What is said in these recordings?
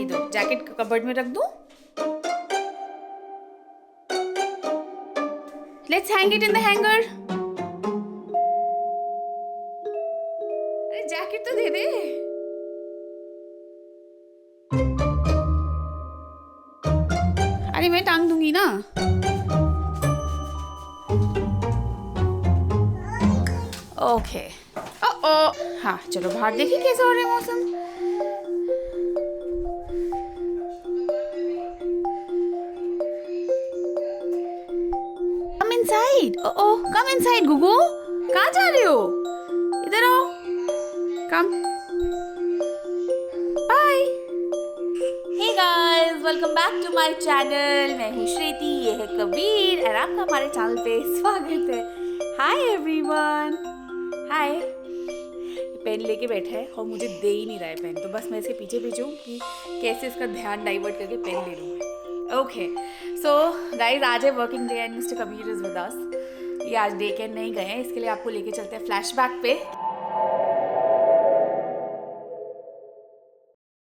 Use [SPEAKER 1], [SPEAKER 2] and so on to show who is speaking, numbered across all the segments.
[SPEAKER 1] इधर jacket cupboard में रख दूं? Let's hang it in the hanger. अरे जैकेट तो दे दे। अरे मैं टांग दूंगी ना। ओके ओ हाँ चलो बाहर देखिए कैसा हो रहा है मौसम। Come inside. Oh come inside गुगू। कहाँ जा रहे हो? इधर आओ। Come. Bye. Hey guys welcome back to my channel. मैं हूँ श्रेती, ये है कबीर और आपका हमारे चैनल पे स्वागत है। Hi everyone. हाय। पेन लेके बैठा है और मुझे दे ही नहीं रहा है पेन, तो बस मैं इसके पीछे पीछे हूँ कि कैसे इसका ध्यान डाइवर्ट करके पेन ले लूँ। ओके सो गाइस आज है working day and mister Kabir is with us. ये आज डे केयर नहीं गए हैं, इसके लिए आपको लेके चलते हैं फ्लैशबैक पे।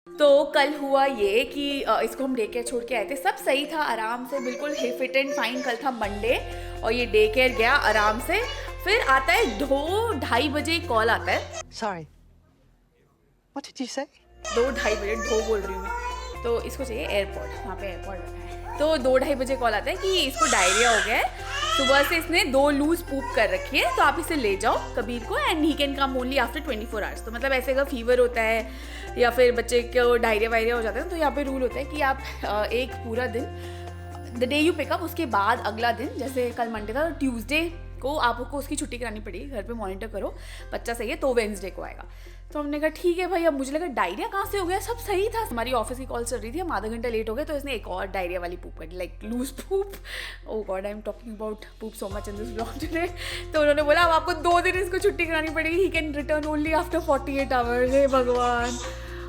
[SPEAKER 1] तो कल हुआ ये कि इसको हम डे केयर छोड़ के आए थे, सब सही था आराम से बिल्कुल फिट एंड फाइन। कल था मंडे और ये डे केयर गया आराम से। फिर आता है 2-2:30 बजे कॉल आता है।
[SPEAKER 2] Sorry. What did you say?
[SPEAKER 1] 2-2:30 बजे ढो बोल रही हूँ मैं। तो इसको चाहिए एयरपोर्ट, वहाँ पे एयरपोर्ट रखा है। तो 2-2:30 बजे कॉल आता है कि इसको डायरिया हो गया है, सुबह से इसने 2 लूज पूप कर रखी है, तो आप इसे ले जाओ कबीर को and he can come only after 24 hours. तो मतलब ऐसे अगर फीवर होता है या फिर बच्चे को डायरिया वायरिया हो जाता है तो यहाँ पे रूल होता है कि आप एक पूरा दिन द डे यू पिकअप, उसके बाद अगला दिन, जैसे कल मंडे था, ट्यूसडे को आपको उसकी छुट्टी करानी पड़ेगी, घर पे मॉनिटर करो बच्चा सही है तो वेंसडे को आएगा। तो हमने कहा ठीक है भाई। अब मुझे लगा डायरिया कहाँ से हो गया, सब सही था। हमारी ऑफिस की कॉल चल रही थी, हम आधा घंटा लेट हो गए तो इसने एक और डायरिया वाली पूप कर, like loose poop. Oh God I am talking about poop so much in this blog today. तो उन्होंने बोला अब आपको 2 दिन इसको छुट्टी करानी पड़ेगी, he can return only after 48 hours. हे भगवान।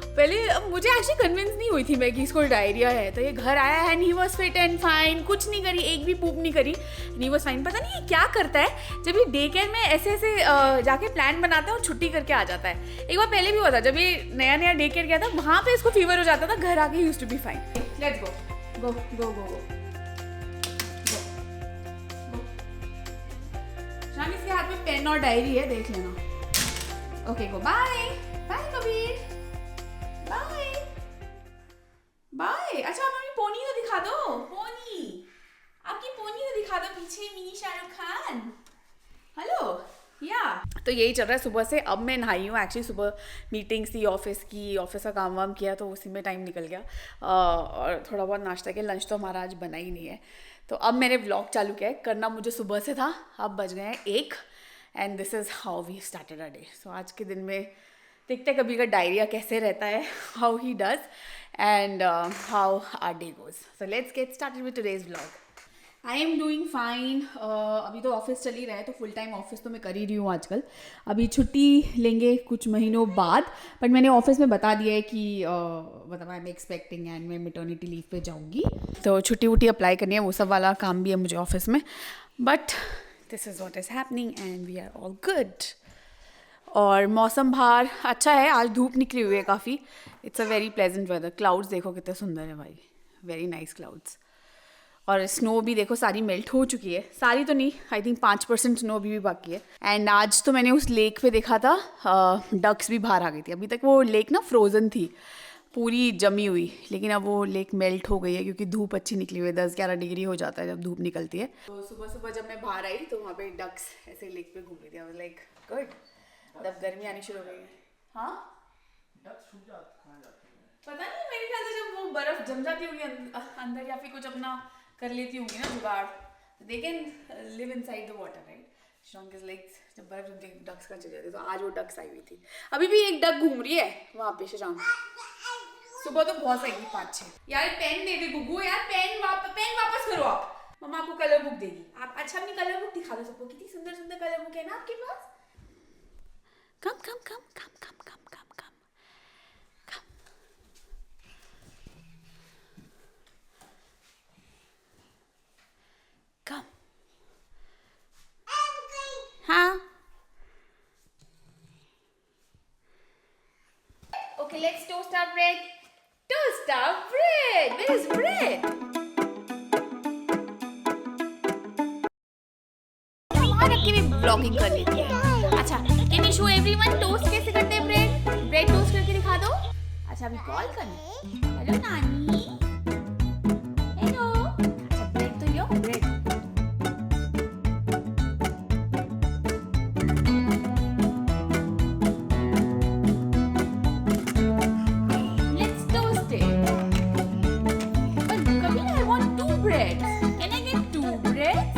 [SPEAKER 1] पहले मुझे एक्चुअली कन्विंस नहीं हुई थी मैं कि इसको डायरिया है। तो ये घर आया है and he was fit and fine, कुछ नहीं करी, एक भी पूप नहीं करी, ही वाज फाइन। पता नहीं ये क्या करता है, जब ये डे केयर में ऐसे ऐसे जाके प्लान बनाता है और छुट्टी करके आ जाता है। एक बार पहले भी हुआ था, जब ये नया नया डे केयर गया था, वहाँ पे इसको फीवर हो जाता था, घर आके used to be fine. Let's go go go go go. शाम इसके हाथ में पेन और डायरी है, देख लेना। Okay go bye bye Kabir bye bye. अच्छा आप अपनी पोनी तो दिखा दो, पोनी आपकी पोनी तो दिखा दो पीछे, मिनी शाहरुख खान। हेलो या तो यही चल रहा है सुबह से। अब मैं नहाई हूँ, एक्चुअली सुबह मीटिंग्स थी ऑफिस की, ऑफिस का काम वाम किया तो उसी में टाइम निकल गया। और थोड़ा बहुत नाश्ता किया, लंच तो हमारा आज बना ही नहीं है। तो अब मैंने व्लॉग चालू किया है, करना मुझे सुबह से था। अब बज गए हैं 1 and this is how we started a day. So आज के दिन में देखते हैं कभी का डायरिया कैसे रहता है, how he does and how our day goes. So let's get started with today's vlog. I am doing fine. अभी तो ऑफिस चल ही रहा है, तो फुल टाइम ऑफिस तो मैं कर ही रही हूँ आजकल। अभी छुट्टी लेंगे कुछ महीनों बाद, बट मैंने ऑफिस में बता दिया है कि मतलब आई एम एक्सपेक्टिंग एंड मैं मैटरनिटी लीव पे जाऊँगी, तो छुट्टी वुट्टी अप्लाई करनी है, वो सब वाला काम भी है मुझे ऑफिस में। But this is what is happening and we are all good. और मौसम बाहर अच्छा है, आज धूप निकली हुई है काफ़ी। It's a very pleasant weather. Clouds देखो कितने सुंदर है भाई, वेरी नाइस क्लाउड्स। और स्नो भी देखो सारी मेल्ट हो चुकी है, सारी तो नहीं, आई थिंक 5% स्नो अभी भी बाकी है। एंड आज तो मैंने उस लेक पे देखा था, डक्स भी बाहर आ गई थी। अभी तक वो लेक ना फ्रोज़न थी, पूरी जमी हुई, लेकिन अब वो लेक मेल्ट हो गई है क्योंकि धूप अच्छी निकली हुई है। 10-11 डिग्री हो जाता है जब धूप निकलती है। तो सुबह सुबह जब मैं बाहर आई तो वहाँ पे डक्स ऐसे लेक पे घूम रही थी। आई वाज लाइक गुड, तब गर्मी आनी शुरू हो गई है। हाँ पता नहीं, मेरे ख्याल से जब वो बर्फ जम जाती होगी अंदर या फिर कुछ अपना कर लेती होंगी ना जुगाड़, they can live inside the water right. Song is like जब बर्फ जमती है डक्स कहाँ चली जाती है, तो आज वो डक्स आई हुई थी। अभी भी एक डक घूम रही है वहाँ पे शशांक। सुबह तो बहुत सही थी 5-6। यार पेन दे दे गुगू, यार पेन वापस करो आप, मम्मा आपको कलर बुक देगी। आप अच्छा अपनी कलर बुक दिखा दो सबको, कितनी सुंदर सुंदर कलर बुक है ना आपके पास। Come, come, come, come, come, come, come, come, come. Come. Huh? Okay, let's toast our bread. Toast our is bread? वहाँ रख के भी ब्लॉगिंग कर लेती है। अच्छा, can you show everyone toast कैसे करते हैं ब्रेड? ब्रेड टोस्ट करके दिखा दो। अच्छा, अभी कॉल करना। हेलो नानी। हेलो। अच्छा, ब्रेड तो लो, bread. Let's toast it. But Kabir, I want 2 breads. Can I get 2 breads?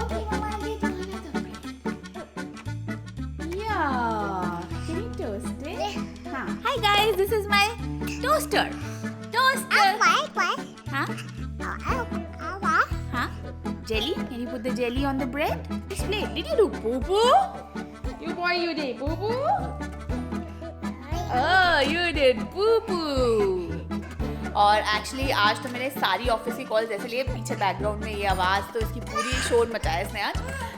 [SPEAKER 1] Okay, Mama, I'll get another bread. Yeah. Can you toast it? Huh. Hi guys, this is my toaster. Toaster. Huh? Huh? Jelly? Can you put the jelly on the bread? This plate. Did you do poo-poo? You boy, you did poo-poo? Oh, you did poo-poo. और actually आज तो मैंने सारी office की calls ऐसे लिए, पीछे background में ये आवाज़ तो इसकी पूरी शोर मचाया इसने आज।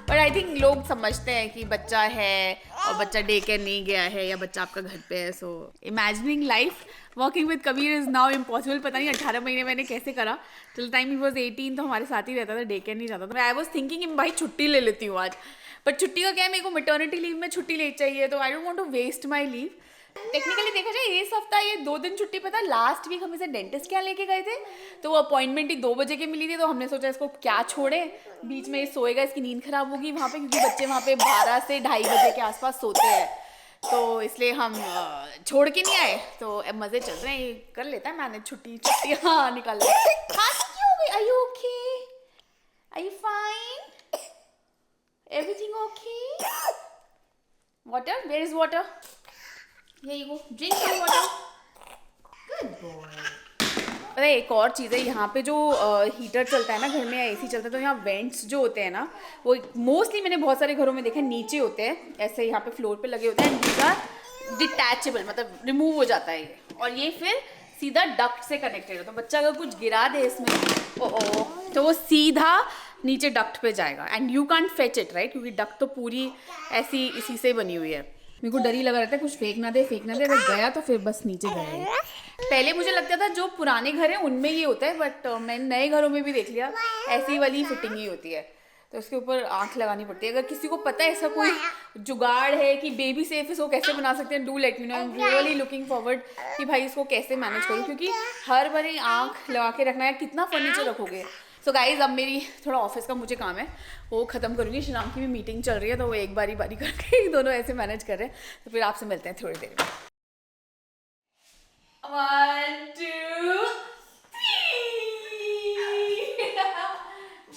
[SPEAKER 1] बट आई थिंक लोग समझते हैं कि बच्चा है और बच्चा डे केयर नहीं गया है या बच्चा आपका घर पे है। So imagining life working with Kabir is now impossible. पता नहीं 18 महीने मैंने कैसे करा। टिल टाइम ही वॉज 18 तो हमारे साथ ही रहता था, डे केयर नहीं जाता था। आई वॉज थिंकिंग भाई छुट्टी ले लेती हूँ आज, बट छुट्टी का क्या है, मेरे को मैटरनिटी लीव में छुट्टी ले चाहिए, तो I don't want to waste my leave. Technically देखा जाए इस हफ्ता ये 2 दिन छुट्टी पे था। लास्ट वीक हम इसे डेंटिस्ट क्या लेके गए थे, तो वो अपॉइंटमेंट ही 2 बजे की मिली थी, तो हमने सोचा इसको क्या छोड़े, बीच में ये सोएगा, इसकी नींद खराब होगी वहाँ पे, क्योंकि बच्चे वहाँ पे 12 से 2:30 बजे के आसपास सोते हैं, तो इसलिए हम छोड़ के नहीं आए। तो अब मज़े चल रहे हैं, ये कर लेता है मैंने छुट्टी। हाँ निकाल हाँ क्यों हो गई? Are you okay? Are you fine? Everything okay? Water? Where is water? Here you go. Drink some water. Good boy. अरे एक और चीज़ है, यहाँ पे जो हीटर चलता है ना घर में या एसी चलता है, तो यहाँ वेंट्स जो होते हैं ना, वो मोस्टली मैंने बहुत सारे घरों में देखा नीचे होते हैं, ऐसे यहाँ पे फ्लोर पे लगे होते हैं। इनका डिटैचेबल मतलब रिमूव हो जाता है ये, और ये फिर सीधा डक्ट से कनेक्टेड है। तो बच्चा अगर कुछ गिरा दे इसमें तो वो सीधा नीचे डक्ट पे जाएगा, and you can't fetch it right, क्योंकि डक्ट तो पूरी ऐसी इसी से बनी हुई है। मेरे को डर ही लगा रहता है कुछ फेंक ना दे, अगर गया तो फिर बस नीचे गया। पहले मुझे लगता था जो पुराने घर हैं उनमें ये होता है, बट मैंने नए घरों में भी देख लिया ऐसी वाली फिटिंग ही होती है, तो इसके ऊपर आंख लगानी पड़ती है। अगर किसी को पता है ऐसा कोई जुगाड़ है कि बेबी सेफ इसको कैसे बना सकते हैं, do let me know. I am really looking forward कि भाई इसको कैसे मैनेज करूँ, क्योंकि हर बार आंख लगा के रखना है, कितना फर्नीचर रखोगे। सो गाइज अब मेरी थोड़ा ऑफिस का मुझे काम है, वो ख़त्म करूँगी। शाम की भी मीटिंग चल रही है, तो वो एक बारी करके दोनों ऐसे मैनेज कर रहे हैं, तो फिर आपसे मिलते हैं थोड़ी देर में। 1 2 3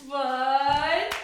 [SPEAKER 1] 1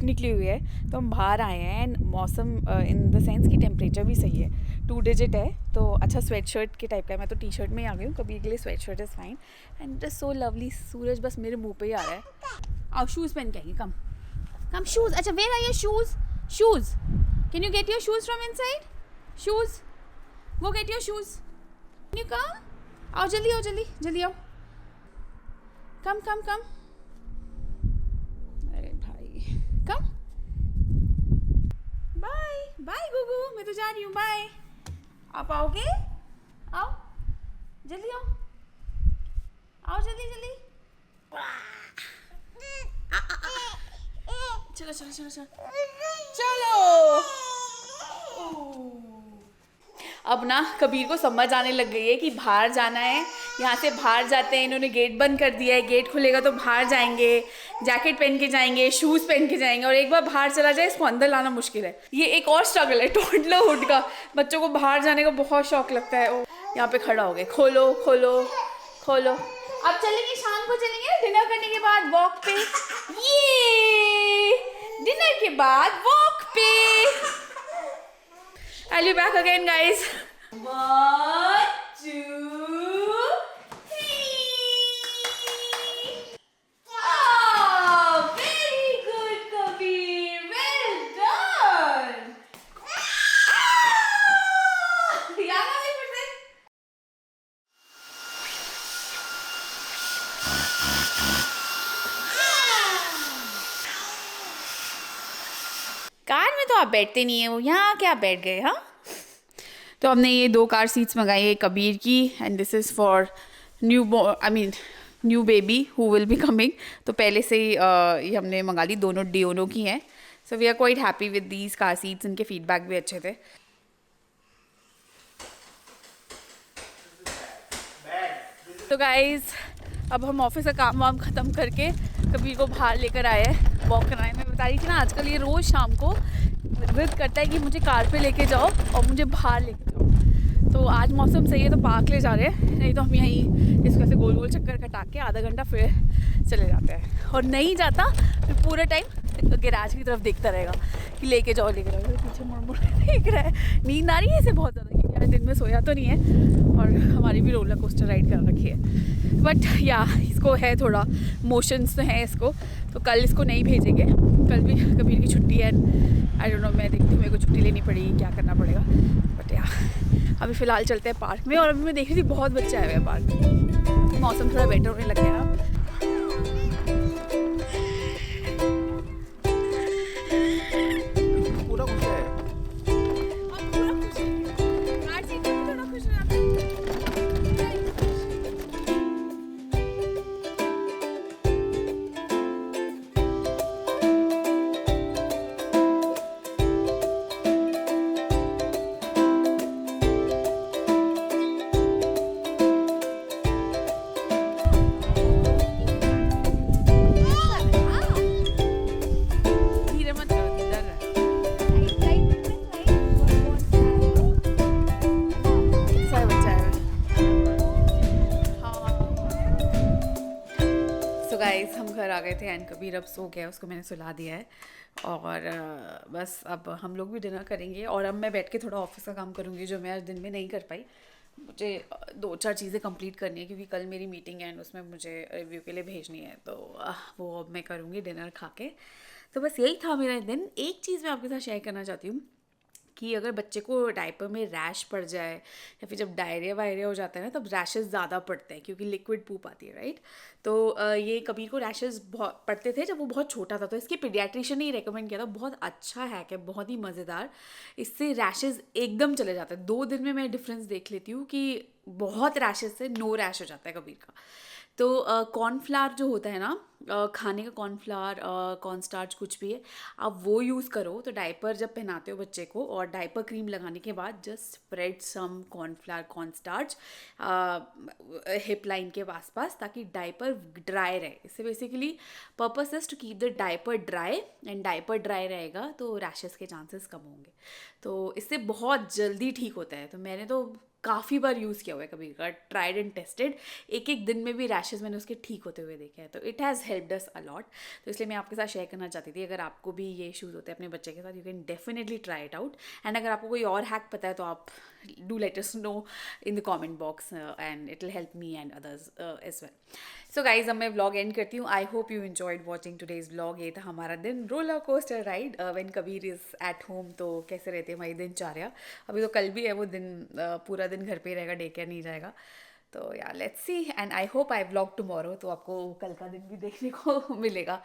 [SPEAKER 1] निकली हुई है, तो हम बाहर आए हैं। एंड मौसम इन द सेंस कि टेम्परेचर भी सही है, 2 डिजिट है, तो अच्छा स्वेट शर्ट के टाइप का है। मैं तो टी शर्ट में ही आ गई हूँ, कभी के लिए sweatshirt is fine and it is so lovely. सूरज बस मेरे मुंह पे ही आ रहा है। आओ शूज़ पहन के आइए, कम शूज़। अच्छा where are your shoes? Can you get your shoes from inside? Shoes, go get your shoes. Can you come? आओ जल्दी आओ। कम। अरे भाई कम। बाय गुगू, मैं तो जा रही हूँ, बाय। आप आओगे? आओ जल्दी जल्दी। चलो चलो चलो चलो चलो। अब ना कबीर को समझ आने लग गई है कि बाहर जाना है, यहाँ से बाहर जाते हैं, इन्होंने गेट बंद कर दिया है, गेट खुलेगा तो बाहर जाएंगे, जैकेट पहन के जाएंगे, शूज़ पहन के जाएंगे, और एक बार बाहर चला जाए इसको अंदर लाना मुश्किल है। ये एक और स्ट्रगल है टोडलरहुड का, बच्चों को बाहर जाने का बहुत शौक लगता है। ओ यहाँ पे खड़ा हो गए, खोलो खोलो खोलो। अब चलेंगे, शाम को चलेंगे डिनर करने के बाद वॉक पे, ये डिनर के बाद वॉक पे। I'll be back again, guys. 1, 2, 3. Oh, very good, Kabir. Well done. याद आ गई फिर से? कार में तो आप बैठते नहीं है, वो यहाँ क्या बैठ गए। हाँ, तो हमने ये 2 कार सीट्स मंगाई है कबीर की, and this is for new baby who will be coming. तो पहले से ही ये हमने मंगा ली, दोनों डियोनो की हैं। So we are quite happy with these car seats, इनके फीडबैक भी अच्छे थे। तो गाइज अब हम ऑफिस का काम वाम ख़त्म करके कबीर को बाहर लेकर आए हैं वॉक कराने। मैं बता रही थी ना, आजकल ये रोज़ शाम को जिद करता है कि मुझे कार पे लेके जाओ और मुझे बाहर लेके जाओ। तो आज मौसम सही है तो पार्क ले जा रहे हैं, नहीं तो हम यहीं इसको ऐसे गोल गोल चक्कर कटा के आधा घंटा फिर चले जाते हैं। और नहीं जाता फिर पूरे टाइम गैराज की तरफ देखता रहेगा कि लेके जाओ लेके जाओ, पीछे मुड़ मुड़ देख रहा है। नींद आ रही है इसे बहुत ज़्यादा, क्योंकि आज दिन में सोया तो नहीं है और हमारी भी रोलर कोस्टर राइड कर रखी है। बट या इसको है थोड़ा मोशंस तो हैं इसको, तो कल इसको नहीं भेजेंगे, कल भी कबीर की छुट्टी है। आई डोंट नो, मैं देखती हूँ मेरे को छुट्टी लेनी पड़ेगी, क्या करना पड़ेगा। बट या अभी फ़िलहाल चलते हैं पार्क में। और अभी मैं देख रही थी बहुत बच्चे आए हुए हैं पार्क में, मौसम थोड़ा बेटर होने लग गया ना।
[SPEAKER 3] पूरा खुश है।
[SPEAKER 1] गाइस हम घर आ गए थे एंड कबीर अब सो गया, उसको मैंने सुला दिया है। और बस अब हम लोग भी डिनर करेंगे और अब मैं बैठ के थोड़ा ऑफिस का काम करूँगी जो मैं आज दिन में नहीं कर पाई। मुझे 2-4 चीज़ें कंप्लीट करनी है क्योंकि कल मेरी मीटिंग है एंड उसमें मुझे रिव्यू के लिए भेजनी है, तो वो अब मैं करूँगी डिनर खा के। तो बस यही था मेरा दिन। एक चीज़ मैं आपके साथ शेयर करना चाहती हूँ कि अगर बच्चे को डायपर में रैश पड़ जाए या फिर जब डायरिया वायरिया हो जाता है ना, तब रैशेस ज़्यादा पड़ते हैं क्योंकि लिक्विड पूप आती है, राइट। तो ये कबीर को रैशेस बहुत पड़ते थे जब वो बहुत छोटा था, तो इसके पीडियाट्रिशियन ने ही रेकमेंड किया था। बहुत अच्छा हैक है, बहुत ही मज़ेदार, इससे रैशेस एकदम चले जाते हैं। 2 दिन में मैं डिफरेंस देख लेती हूँ कि बहुत रैशेस से नो रैश हो जाता है कबीर का। तो कॉर्नफ्लावर जो होता है ना, खाने का कॉर्नफ्लावर, कॉर्नस्टार्च कुछ भी है, आप वो यूज़ करो। तो डायपर जब पहनाते हो बच्चे को और डायपर क्रीम लगाने के बाद just spread some cornflour cornstarch hip line के आसपास, ताकि डायपर ड्राई रहे। इससे basically purpose is to keep the diaper dry, and diaper dry रहेगा तो रैशेस के चांसेस कम होंगे। तो इससे बहुत जल्दी ठीक होता है। तो मैंने तो काफ़ी बार यूज़ किया हुआ है कबीर का, ट्राइड एंड टेस्टेड। एक दिन में भी रैशेज़ मैंने उसके ठीक होते हुए देखे हैं, तो it has helped us a lot. तो इसलिए मैं आपके साथ शेयर करना चाहती थी, अगर आपको भी ये इश्यूज़ होते हैं अपने बच्चे के साथ, you can definitely try it out. And अगर आपको कोई और हैक पता है तो आप do let us know in the comment box and it will help me and others as well. So guys अब मैं व्लॉग एंड करती हूँ। I hope you enjoyed watching today's vlog. ये था हमारा दिन, roller coaster ride when Kabir is at home. तो कैसे रहते हैं हमारी दिनचर्या। अभी तो कल भी है वो दिन, पूरा दिन घर पे ही रहेगा, डे केयर नहीं जाएगा। तो या let's see, and I hope I vlog tomorrow, तो आपको कल का दिन भी देखने को मिलेगा।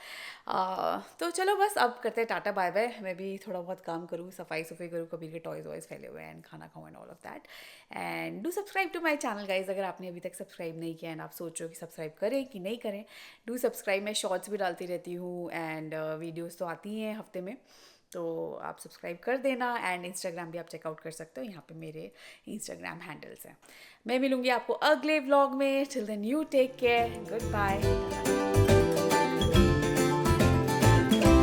[SPEAKER 1] तो चलो बस अब करते हैं टाटा बाय बाय। मैं भी थोड़ा बहुत काम करूँ, सफाई करूँ, कभी के टॉयज़ वॉयज़ फैले हुए हैं, एंड खाना खाऊँ and all of that. And do subscribe to my channel guys, अगर आपने अभी तक सब्सक्राइब नहीं किया एंड आप सोच रहे हो कि सब्सक्राइब करें कि नहीं करें, डू सब्सक्राइब। मैं शॉर्ट्स भी डालती रहती हूँ एंड वीडियोज़ तो आती हैं हफ्ते में, तो आप सब्सक्राइब कर देना। एंड इंस्टाग्राम भी आप चेकआउट कर सकते हो, यहाँ पे मेरे इंस्टाग्राम हैंडल्स हैं। मैं मिलूंगी आपको अगले व्लॉग में। Till then you take care, good bye.